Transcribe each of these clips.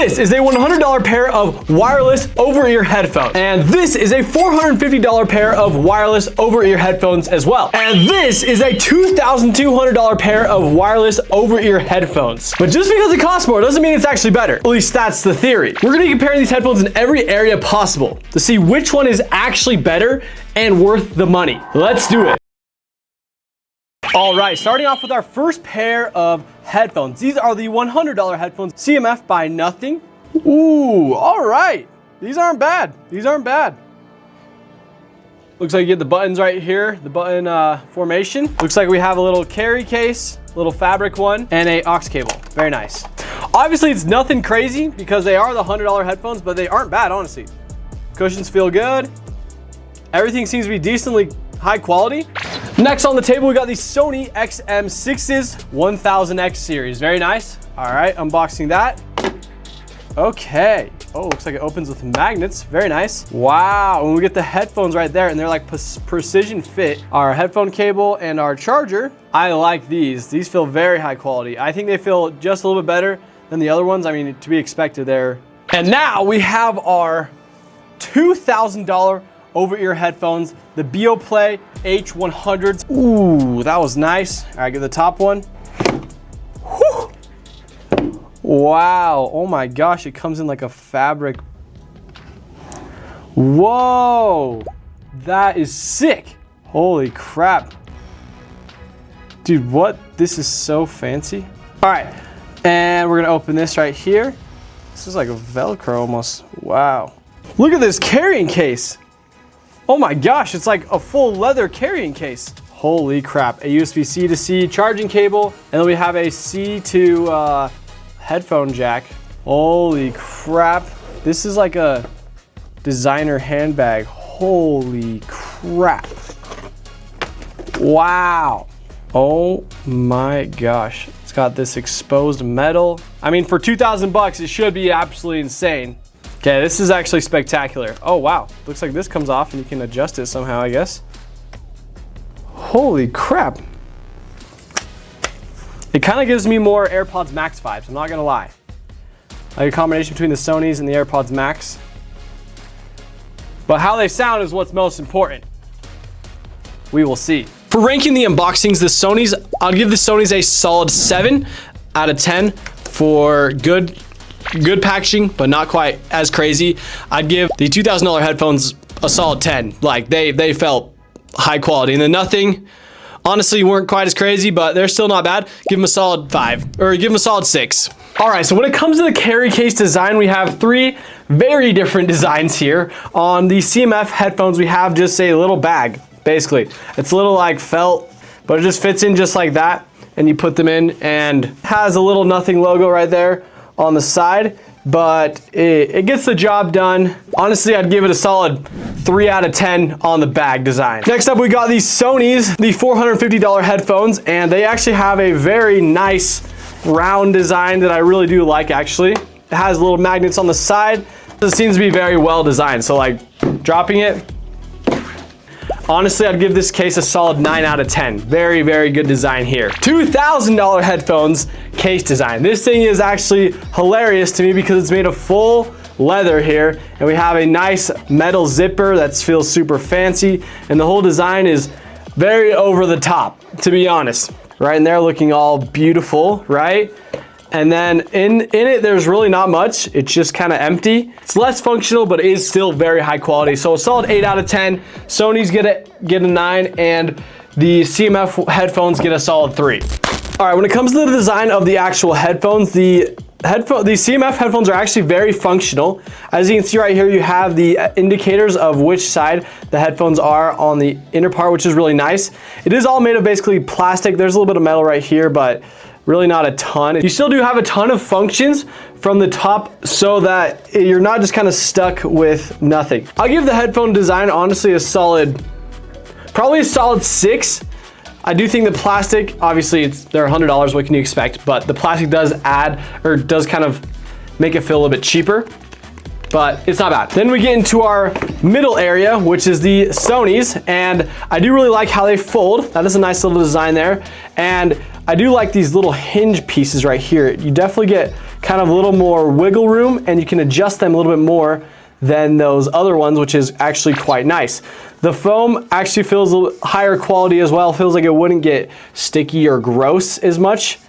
This is a $100 pair of wireless over-ear headphones. And this is a $450 pair of wireless over-ear headphones as well. And this is a $2,200 pair of wireless over-ear headphones. But just because it costs more doesn't mean it's actually better. At least that's the theory. We're gonna be comparing these headphones in every area possible to see which one is actually better and worth the money. Let's do it. All right, starting off with our first pair of headphones. These are the $100 headphones, CMF by Nothing. Ooh, all right. These aren't bad. These aren't bad. Looks like you get the buttons right here, the button formation. Looks like we have a little carry case, little fabric one, and a aux cable. Very nice. Obviously, it's nothing crazy because they are the $100 headphones, but they aren't bad, honestly. Cushions feel good. Everything seems to be decently high quality. Next on the table, we got the Sony XM6s 1000X series. Very nice. All right, unboxing that. Okay. Oh, looks like it opens with magnets. Very nice. Wow, and we get the headphones right there, and they're like precision fit. Our headphone cable and our charger. I like these. These feel very high quality. I think they feel just a little bit better than the other ones. I mean, to be expected there. And now we have our $2,000 over-ear headphones, the Beoplay H100s. Ooh, that was nice. All right, get the top one. Whew. Wow, oh my gosh, it comes in like a fabric. Whoa, that is sick. Holy crap. Dude, what? This is so fancy. All right, and we're gonna open this right here. This is like a Velcro almost. Wow. Look at this carrying case. Oh my gosh, it's like a full leather carrying case. Holy crap, a USB-C to C charging cable, and then we have a C to headphone jack. Holy crap. This is like a designer handbag. Holy crap. Wow. Oh my gosh. It's got this exposed metal. I mean, for 2,000 bucks, it should be absolutely insane. Okay, this is actually spectacular. Oh, wow. Looks like this comes off and you can adjust it somehow, I guess. Holy crap. It kind of gives me more AirPods Max vibes, I'm not gonna lie. Like a combination between the Sonys and the AirPods Max. But how they sound is what's most important. We will see. For ranking the unboxings, the Sonys, I'll give the Sonys a solid 7 out of 10 for good packaging, but not quite as crazy. I'd give the $2,000 headphones a solid 10. Like they felt high quality, and the Nothing honestly weren't quite as crazy, but they're still not bad. Give them a solid 5, or give them a solid 6. All right, so when it comes to the carry case design, we have 3 very different designs here. On the CMF headphones, we have just a little bag, basically. It's a little like felt, but it just fits in just like that, and you put them in, and has a little Nothing logo right there on the side, but it gets the job done. Honestly, I'd give it a solid 3 out of 10 on the bag design. Next up, we got these Sonys, the $450 headphones, and they actually have a very nice round design that I really do like, actually. It has little magnets on the side. It seems to be very well designed, so like dropping it, honestly, I'd give this case a solid 9 out of 10. Very, very good design here. $2,000 headphones case design. This thing is actually hilarious to me because it's made of full leather here, and we have a nice metal zipper that feels super fancy, and the whole design is very over the top, to be honest. Right in there looking all beautiful, right? And then in it, there's really not much. It's just kind of empty. It's less functional, but it is still very high quality. So a solid 8 out of 10. Sony's get a 9, and the CMF headphones get a solid 3. All right, when it comes to the design of the actual headphones, the CMF headphones are actually very functional. As you can see right here, you have the indicators of which side the headphones are on the inner part, which is really nice. It is all made of basically plastic. There's a little bit of metal right here, but really not a ton. You still do have a ton of functions from the top so that you're not just kind of stuck with nothing. I'll give the headphone design honestly a solid, probably a solid 6. I do think the plastic, obviously they're $100, what can you expect? But the plastic does add, or does kind of make it feel a little bit cheaper, but it's not bad. Then we get into our middle area, which is the Sonys, and I do really like how they fold. That is a nice little design there. And I do like these little hinge pieces right here. You definitely get kind of a little more wiggle room, and you can adjust them a little bit more than those other ones, which is actually quite nice. The foam actually feels a little higher quality as well. Feels like it wouldn't get sticky or gross as much.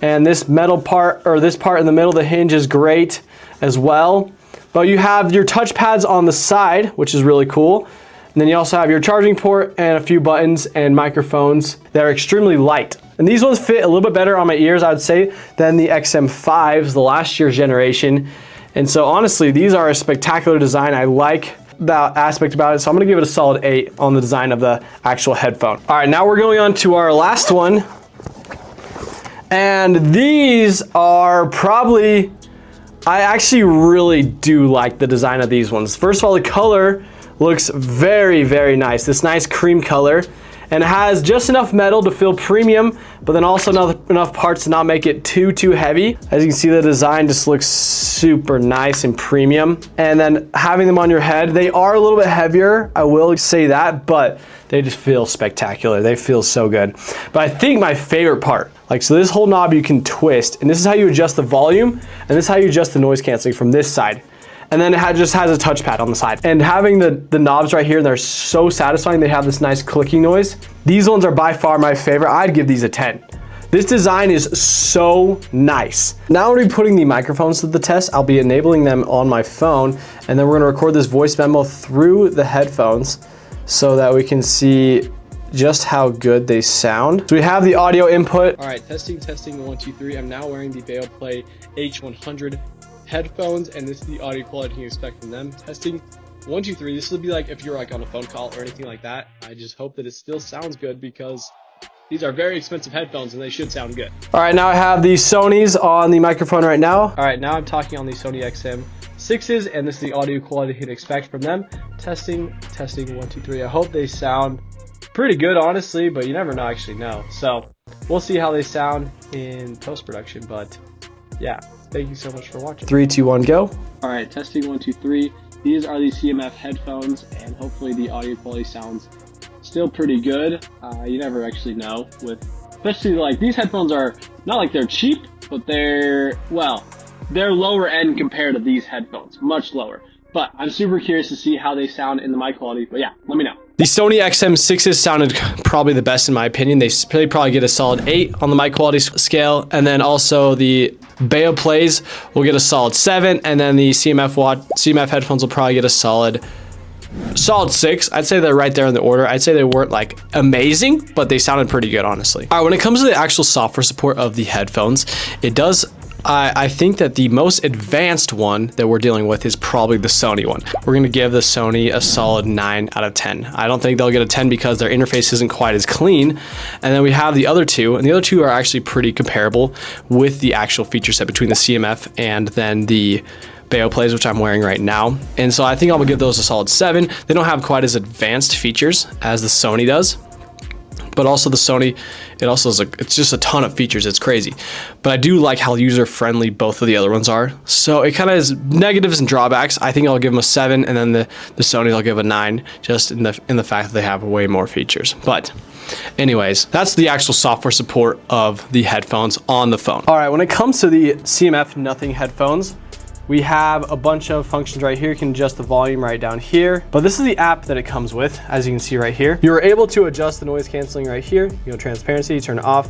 And this metal part, or this part in the middle of the hinge, is great as well. But you have your touch pads on the side, which is really cool. And then you also have your charging port and a few buttons and microphones that are extremely light. And these ones fit a little bit better on my ears, I would say, than the XM5s, the last year's generation. And so honestly, these are a spectacular design. I like that aspect about it. So I'm gonna give it a solid 8 on the design of the actual headphone. All right, now we're going on to our last one. And these are probably, I actually really do like the design of these ones. First of all, the color looks very, very nice. This nice cream color. And it has just enough metal to feel premium, but then also enough parts to not make it too heavy. As you can see, the design just looks super nice and premium. And then having them on your head, they are a little bit heavier, I will say that, but they just feel spectacular. They feel so good. But I think my favorite part, so this whole knob you can twist, and this is how you adjust the volume, and this is how you adjust the noise canceling from this side. And then it just has a touchpad on the side. And having the knobs right here, they're so satisfying. They have this nice clicking noise. These ones are by far my favorite. I'd give these a 10. This design is so nice. Now we're putting the microphones to the test. I'll be enabling them on my phone, and then we're gonna record this voice memo through the headphones so that we can see just how good they sound. So we have the audio input. All right, testing, 1, 2, 3. I'm now wearing the Play H100 headphones, and this is the audio quality you expect from them. Testing 1, 2, 3. This will be like if you're on a phone call or anything like that. I just hope that it still sounds good because these are very expensive headphones and they should sound good. All right, now I have the Sonys on the microphone right now. All right, now I'm talking on the Sony XM6s, and this is the audio quality you'd expect from them. Testing 1, 2, 3. I hope they sound pretty good, honestly, but you never know, actually know. So we'll see how they sound in post-production, but yeah. Thank you so much for watching. 3, 2, 1, go. All right, testing 1, 2, 3. These are the CMF headphones, and hopefully the audio quality sounds still pretty good. You never actually know especially these headphones are not like they're cheap, but they're lower end compared to these headphones, much lower. But I'm super curious to see how they sound in the mic quality, but yeah, let me know. The Sony XM6s sounded probably the best in my opinion. They probably get a solid 8 on the mic quality scale, and then also the Plays will get a solid 7, and then the CMF headphones will probably get a solid 6. I'd say they're right there in the order. I'd say they weren't amazing, but they sounded pretty good, honestly. All right, when it comes to the actual software support of the headphones, it does. I think that the most advanced one that we're dealing with is probably the Sony one. We're gonna give the Sony a solid 9 out of 10. I don't think they'll get a 10 because their interface isn't quite as clean. And then we have the other two, and the other two are actually pretty comparable with the actual feature set between the CMF and then the Plays, which I'm wearing right now. And so I think I'm gonna give those a solid 7. They don't have quite as advanced features as the Sony does. But also the Sony, it's just a ton of features. It's crazy. But I do like how user-friendly both of the other ones are. So it kind of has negatives and drawbacks. I think I'll give them a 7, and then the Sony I'll give a 9, just in the fact that they have way more features. But anyways, that's the actual software support of the headphones on the phone. All right, when it comes to the CMF Nothing headphones, we have a bunch of functions right here. You can adjust the volume right down here, but this is the app that it comes with, as you can see right here. You're able to adjust the noise canceling right here. You know, transparency, turn it off,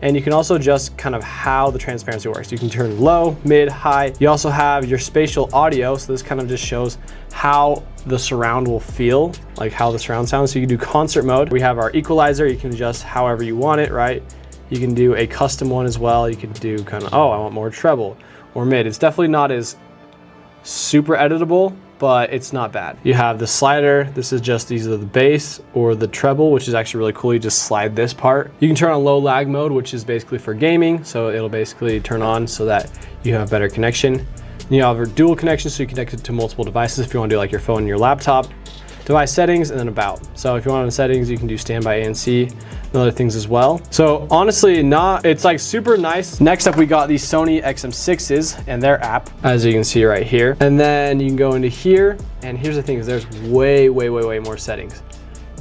and you can also adjust kind of how the transparency works. You can turn low, mid, high. You also have your spatial audio, so this kind of just shows how the surround will feel, like how the surround sounds. So you can do concert mode. We have our equalizer. You can adjust however you want it, right? You can do a custom one as well. You can do kind of, I want more treble or mid. It's definitely not as super editable, but it's not bad. You have the slider. This is just either the bass or the treble, which is actually really cool. You just slide this part. You can turn on low lag mode, which is basically for gaming. So it'll basically turn on so that you have better connection. And you have a dual connection, so you connect it to multiple devices if you want to do like your phone and your laptop. Device settings, and then about. So if you want on settings, you can do standby ANC and other things as well. So honestly, it's like super nice. Next up, we got the Sony XM6s and their app, as you can see right here. And then you can go into here, and here's the thing, is there's way more settings.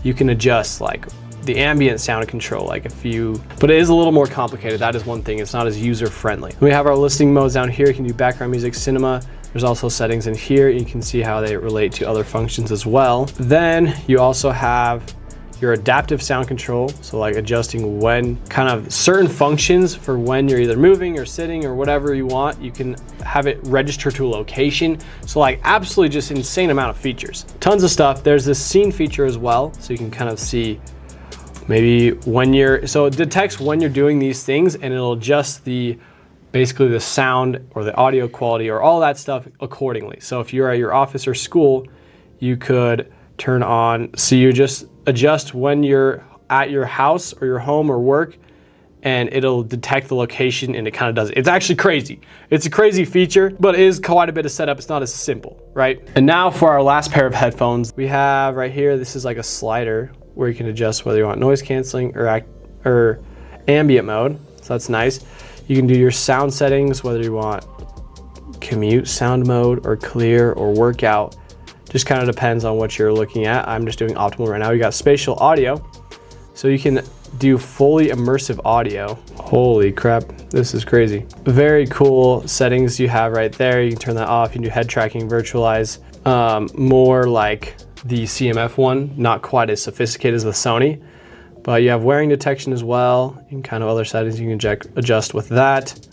You can adjust like the ambient sound control, like but it is a little more complicated. That is one thing, it's not as user friendly. We have our listening modes down here. You can do background music, cinema. There's also settings in here. You can see how they relate to other functions as well. Then you also have your adaptive sound control. So like adjusting when kind of certain functions for when you're either moving or sitting or whatever you want, you can have it register to a location. So like absolutely just insane amount of features. Tons of stuff. There's this scene feature as well. So you can kind of see maybe so it detects when you're doing these things and it'll adjust basically the sound or the audio quality or all that stuff accordingly. So if you're at your office or school, you could turn on, so you just adjust when you're at your house or your home or work, and it'll detect the location and it kind of does it. It's actually crazy. It's a crazy feature, but it is quite a bit of setup. It's not as simple, right? And now for our last pair of headphones, we have right here, this is like a slider where you can adjust whether you want noise canceling or ambient mode. So that's nice. You can do your sound settings, whether you want commute sound mode or clear or workout. Just kind of depends on what you're looking at. I'm just doing optimal right now. You got spatial audio. So you can do fully immersive audio. Holy crap, this is crazy. Very cool settings you have right there. You can turn that off. You can do head tracking, virtualize, more like the CMF one, not quite as sophisticated as the Sony, but you have wearing detection as well and kind of other settings you can adjust with that.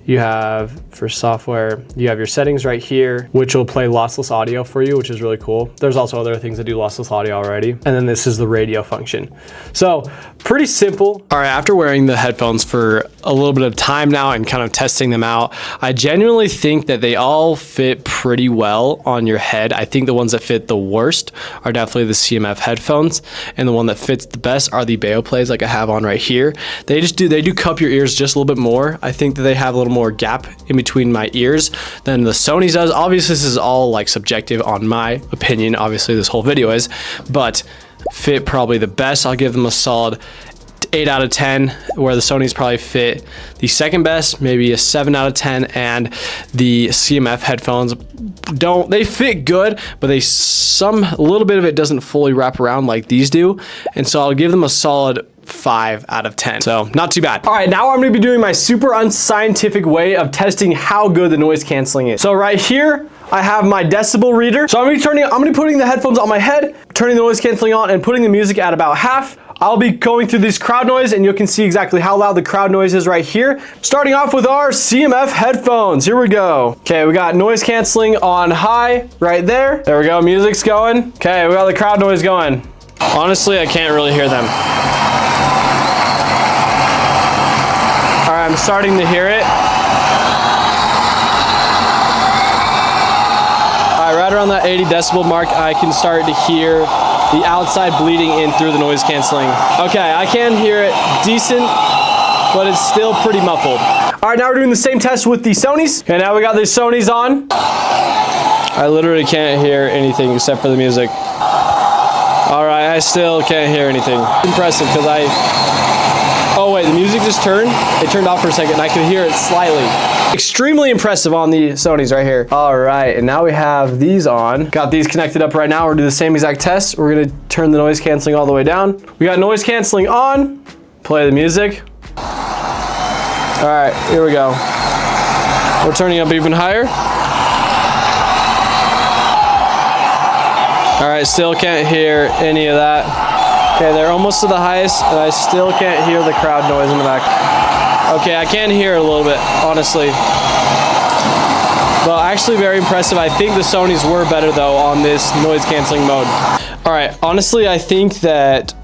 You have, for software, you have your settings right here, which will play lossless audio for you, which is really cool. There's also other things that do lossless audio already. And then this is the radio function. So pretty simple. All right, after wearing the headphones for a little bit of time now and kind of testing them out, I genuinely think that they all fit pretty well on your head. I think the ones that fit the worst are definitely the CMF headphones, and the one that fits the best are the Beoplays like I have on right here. They do cup your ears just a little bit more. I think that they have a little more gap in between my ears than the Sony's does. Obviously this is all like subjective on my opinion, obviously this whole video is, but fit probably the best. I'll give them a solid 8 out of 10, where the Sony's probably fit the second best, maybe a 7 out of 10, and the CMF headphones they fit good, but a little bit of it doesn't fully wrap around like these do, and so I'll give them a solid 5 out of 10. So not too bad. All right, now I'm gonna be doing my super unscientific way of testing how good the noise canceling is. So right here, I have my decibel reader. So I'm gonna be putting the headphones on my head, turning the noise canceling on, and putting the music at about half. I'll be going through this crowd noise and you can see exactly how loud the crowd noise is right here. Starting off with our CMF headphones. Here we go. Okay, we got noise canceling on high right there. There we go, music's going. Okay, we got the crowd noise going. Honestly, I can't really hear them. All right, I'm starting to hear it. All right, right around that 80 decibel mark, I can start to hear the outside bleeding in through the noise canceling. Okay, I can hear it decent, but it's still pretty muffled. All right, now we're doing the same test with the Sonys. Okay, now we got the Sonys on. I literally can't hear anything except for the music. All right, I still can't hear anything. Impressive, because oh wait, the music just turned. It turned off for a second and I could hear it slightly. Extremely impressive on the Sonys right here. All right, and now we have these on. Got these connected up right now. We're gonna do the same exact test. We're gonna turn the noise canceling all the way down. We got noise canceling on. Play the music. All right, here we go. We're turning up even higher. All right, still can't hear any of that. Okay, they're almost to the highest, and I still can't hear the crowd noise in the back. Okay, I can hear it a little bit, honestly. Well, actually very impressive. I think the Sonys were better though on this noise canceling mode. All right, honestly, I think that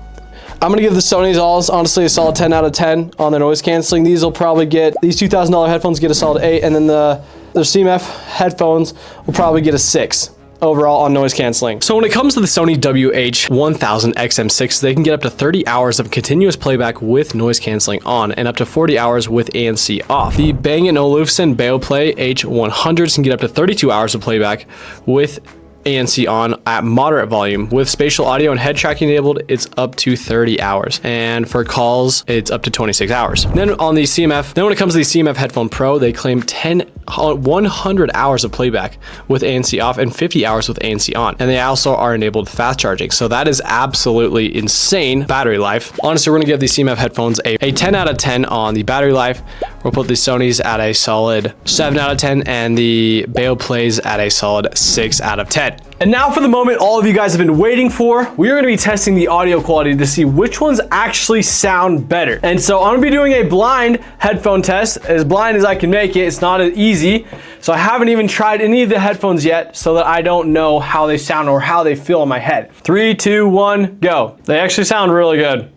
I'm gonna give the Sonys honestly a solid 10 out of 10 on their noise canceling. These $2,000 headphones get a solid 8, and then the CMF headphones will probably get a 6. Overall on noise canceling. So when it comes to the Sony WH-1000XM6, they can get up to 30 hours of continuous playback with noise canceling on and up to 40 hours with ANC off. The Bang & Olufsen Beoplay H100s can get up to 32 hours of playback with ANC on at moderate volume. With spatial audio and head tracking enabled, it's up to 30 hours. And for calls, it's up to 26 hours. Then on the CMF, then when it comes to the CMF Headphone Pro, they claim 100 hours of playback with ANC off and 50 hours with ANC on. And they also are enabled fast charging. So that is absolutely insane battery life. Honestly, we're gonna give the CMF headphones a 10 out of 10 on the battery life. We'll put the Sonys at a solid 7 out of 10 and the Beoplays at a solid 6 out of 10. And now for the moment all of you guys have been waiting for. We are gonna be testing the audio quality to see which ones actually sound better. And so I'm gonna be doing a blind headphone test, as blind as I can make it. It's not as easy. So I haven't even tried any of the headphones yet so that I don't know how they sound or how they feel in my head. 3, 2, 1, go. They actually sound really good. I'm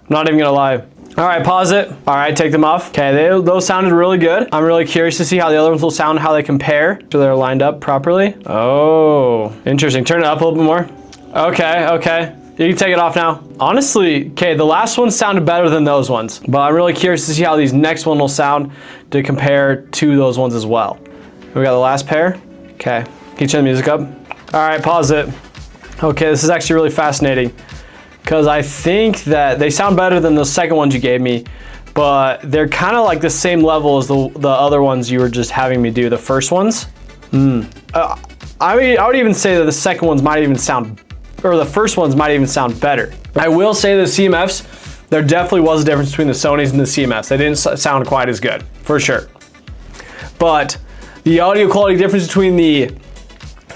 not even gonna lie. All right, pause it. All right, take them off. Okay, those sounded really good. I'm really curious to see how the other ones will sound, how they compare. So they're lined up properly. Oh, interesting. Turn it up a little bit more. Okay. You can take it off now. Honestly, okay, the last one sounded better than those ones, but I'm really curious to see how these next one will sound to compare to those ones as well. We got the last pair. Okay, can you turn the music up? All right, pause it. Okay, this is actually really fascinating, because I think that they sound better than the second ones you gave me, but they're kind of like the same level as the other ones you were just having me do, the first ones. I mean, I would even say that the second ones might even sound, or the first ones might even sound better. I will say the CMFs, there definitely was a difference between the Sonys and the CMFs. They didn't sound quite as good, for sure. But the audio quality difference between the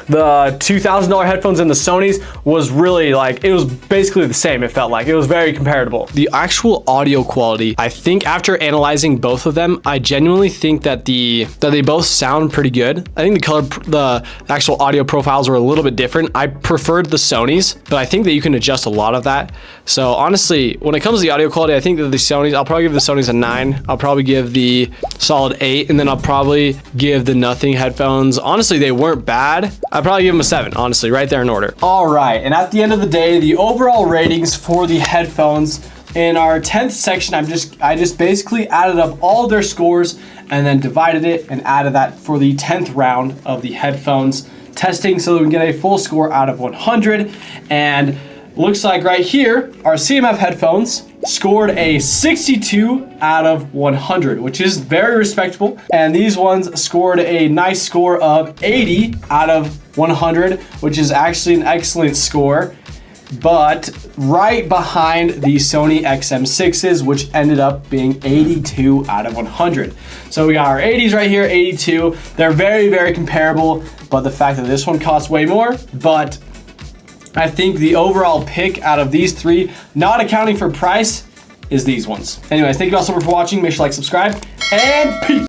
$2,000 headphones and the Sonys was really like, it was basically the same. It felt like it was very comparable. The actual audio quality, I think after analyzing both of them, I genuinely think that they both sound pretty good. I think the actual audio profiles were a little bit different. I preferred the Sonys, but I think that you can adjust a lot of that. So honestly, when it comes to the audio quality, I think that the Sonys, I'll probably give the Sonys a 9. I'll probably give the solid 8, and then I'll probably give the Nothing headphones. Honestly, they weren't bad. I'd probably give them a 7, honestly, right there in order. All right, and at the end of the day, the overall ratings for the headphones in our 10th section, I just basically added up all their scores and then divided it and added that for the 10th round of the headphones testing so that we can get a full score out of 100. And looks like right here, our CMF headphones scored a 62 out of 100, which is very respectable. And these ones scored a nice score of 80 out of 100, which is actually an excellent score. But right behind the Sony XM6s, which ended up being 82 out of 100. So we got our 80s right here, 82. They're very, very comparable, but the fact that this one costs way more, but I think the overall pick out of these three, not accounting for price, is these ones. Anyways, thank you all so much for watching. Make sure to like, subscribe, and peace.